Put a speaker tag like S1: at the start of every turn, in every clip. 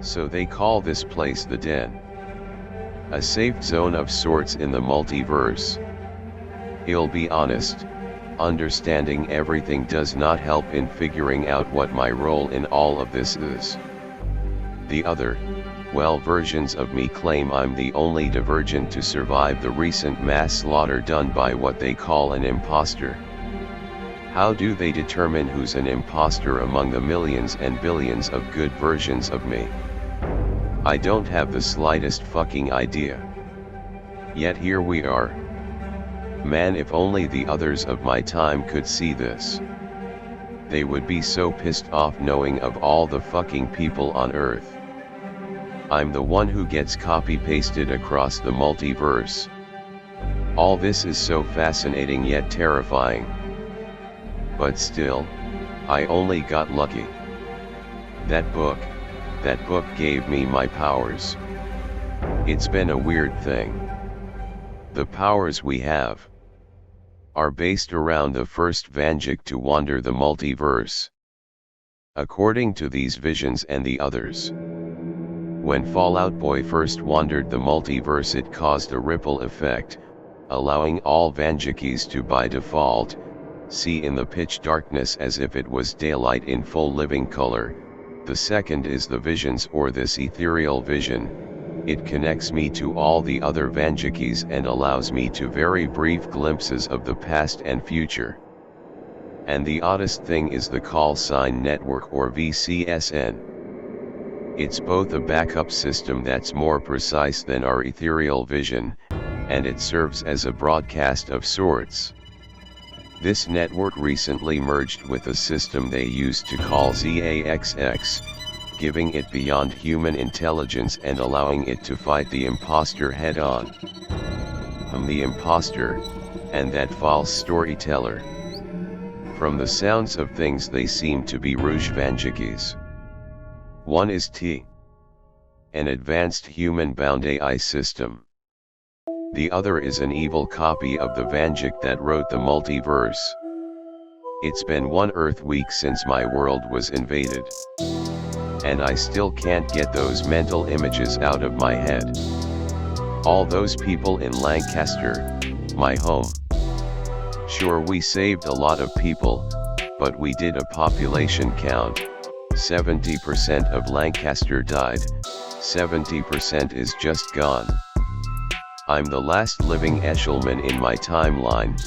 S1: So they call this place the Den. A safe zone of sorts in the multiverse. I'll be honest, understanding everything does not help in figuring out what my role in all of this is. The other, well, versions of me claim I'm the only divergent to survive the recent mass slaughter done by what they call an imposter. How do they determine who's an imposter among the millions and billions of good versions of me? I don't have the slightest fucking idea. Yet here we are. Man, if only the others of my time could see this. They would be so pissed off knowing of all the fucking people on Earth. I'm the one who gets copy-pasted across the multiverse. All this is so fascinating yet terrifying. But still, I only got lucky. That book gave me my powers. It's been a weird thing. The powers we have are based around the first Vanjik to wander the multiverse. According to these visions and the others, when Fallout Boy first wandered the multiverse, it caused a ripple effect, allowing all Vanjikis to by default see in the pitch darkness as if it was daylight in full living color. The second is the visions, or this ethereal vision. It connects me to all the other Vanjikis and allows me to very brief glimpses of the past and future. And the oddest thing is the call sign network, or VCSN. It's both a backup system that's more precise than our ethereal vision, and it serves as a broadcast of sorts. This network recently merged with a system they used to call ZAXX, giving it beyond human intelligence and allowing it to fight the imposter head-on. The imposter, and that false storyteller. From the sounds of things, they seem to be Rouge Vanjikis. One is T, an advanced human-bound AI system. The other is an evil copy of the Vanjik that wrote the multiverse. It's been 1 Earth week since my world was invaded. And I still can't get those mental images out of my head. All those people in Lancaster, my home. Sure, we saved a lot of people, but we did a population count. 70% of Lancaster died, 70% is just gone. I'm the last living Eshelman in my timeline.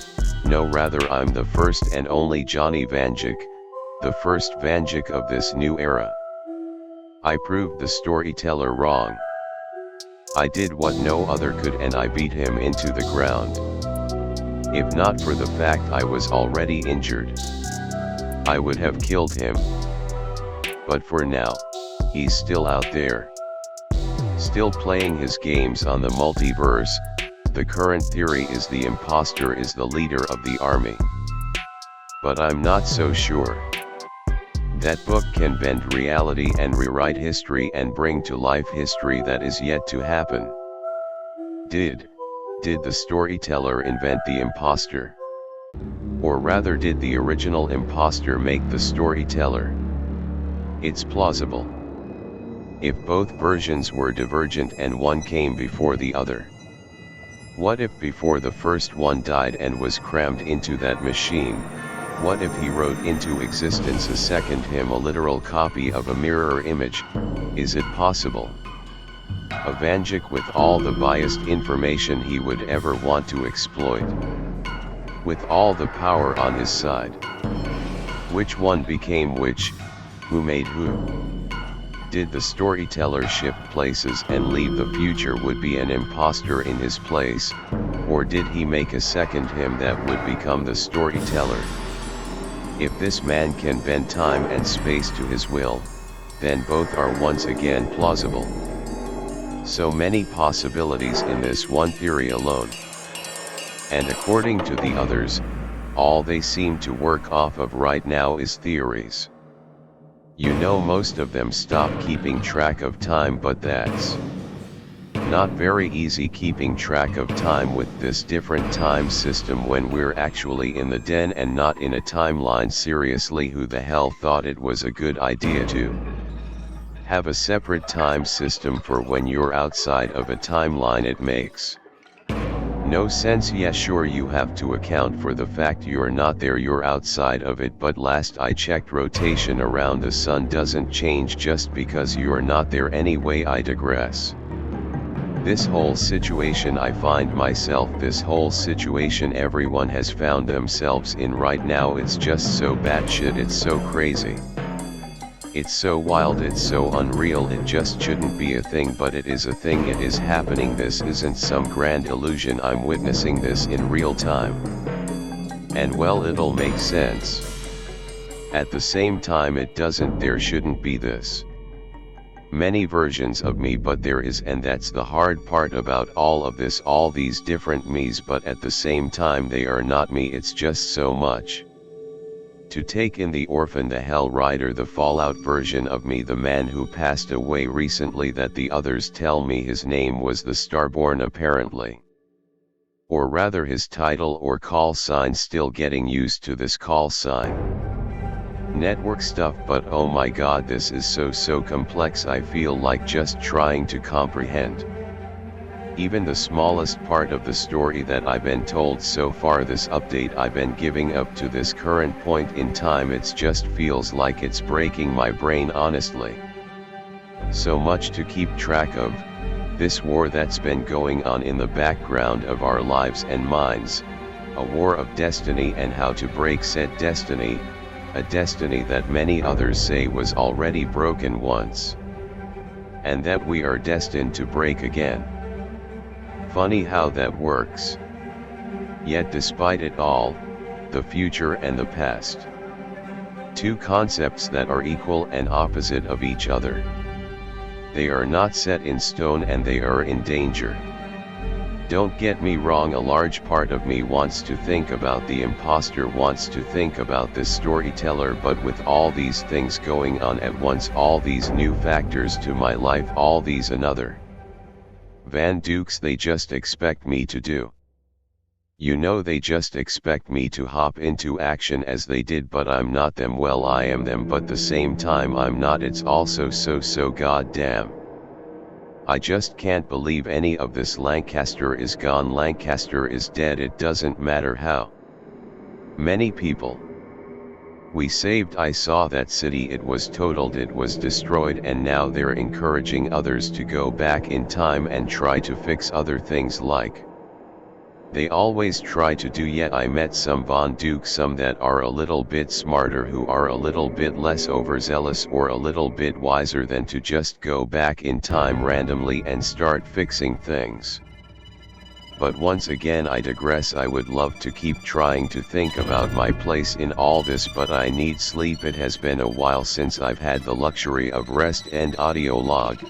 S1: No, rather, I'm the first and only Johnny Vanjik, the first Vanjik of this new era. I proved the storyteller wrong. I did what no other could, and I beat him into the ground. If not for the fact I was already injured, I would have killed him. But for now, he's still out there, still playing his games on the multiverse. The current theory is the imposter is the leader of the army. But I'm not so sure. That book can bend reality and rewrite history and bring to life history that is yet to happen. Did the storyteller invent the imposter? Or rather, did the original imposter make the storyteller? It's plausible. If both versions were divergent and one came before the other. What if before the first one died and was crammed into that machine? What if he wrote into existence a second him, a literal copy of a mirror image? Is it possible? A Vanjik with all the biased information he would ever want to exploit. With all the power on his side. Which one became which? Who made who? Did the storyteller shift places and leave the future would be an imposter in his place? Or did he make a second him that would become the storyteller? If this man can bend time and space to his will, then both are once again plausible. So many possibilities in this one theory alone. And according to the others, all they seem to work off of right now is theories. You know, most of them stop keeping track of time, but that's not very easy keeping track of time with this different time system when we're actually in the den and not in a timeline. Seriously, who the hell thought it was a good idea to Have a separate time system for when you're outside of a timeline. It makes no sense. Yeah, sure, you have to account for the fact you're not there, you're outside of it, but last I checked, rotation around the sun doesn't change just because you're not there anyway. I digress. This whole situation I find myself, this whole situation everyone has found themselves in right now, it's just so batshit, it's so crazy. It's so wild, it's so unreal, it just shouldn't be a thing, but it is a thing, it is happening. This isn't some grand illusion, I'm witnessing this in real time. And well, it'll make sense. At the same time it doesn't, there shouldn't be this many versions of me, but there is, and that's the hard part about all of this, all these different me's, but at the same time they are not me. It's just so much to take in. The orphan, the hell rider, the fallout version of me, the man who passed away recently that the others tell me his name was the Starborn apparently. Or rather his title or call sign, still getting used to this call sign. Network stuff, but oh my god, this is so complex. I feel like just trying to comprehend even the smallest part of the story that I've been told so far, this update I've been giving up to this current point in time. It just feels like it's breaking my brain, honestly. So much to keep track of, this war that's been going on in the background of our lives and minds, a war of destiny, and how to break said destiny, a destiny that many others say was already broken once, and that we are destined to break again. Funny how that works. Yet despite it all, the future and the past, two concepts that are equal and opposite of each other. They are not set in stone and they are in danger. Don't get me wrong, a large part of me wants to think about the imposter, wants to think about this storyteller, but with all these things going on at once, all these new factors to my life, all these another Van Dukes they just expect me to do. You know, they just expect me to hop into action as they did, but I'm not them. Well, I am them, but the same time I'm not. It's also so goddamn. I just can't believe any of this. Lancaster is gone, Lancaster is dead. It doesn't matter how many people we saved. I saw that city, it was totaled, it was destroyed, and now they're encouraging others to go back in time and try to fix other things like they always try to do. Yet I met some Von Dukes, some that are a little bit smarter, who are a little bit less overzealous or a little bit wiser than to just go back in time randomly and start fixing things. But once again I digress. I would love to keep trying to think about my place in all this, but I need sleep. It has been a while since I've had the luxury of rest. End audio log.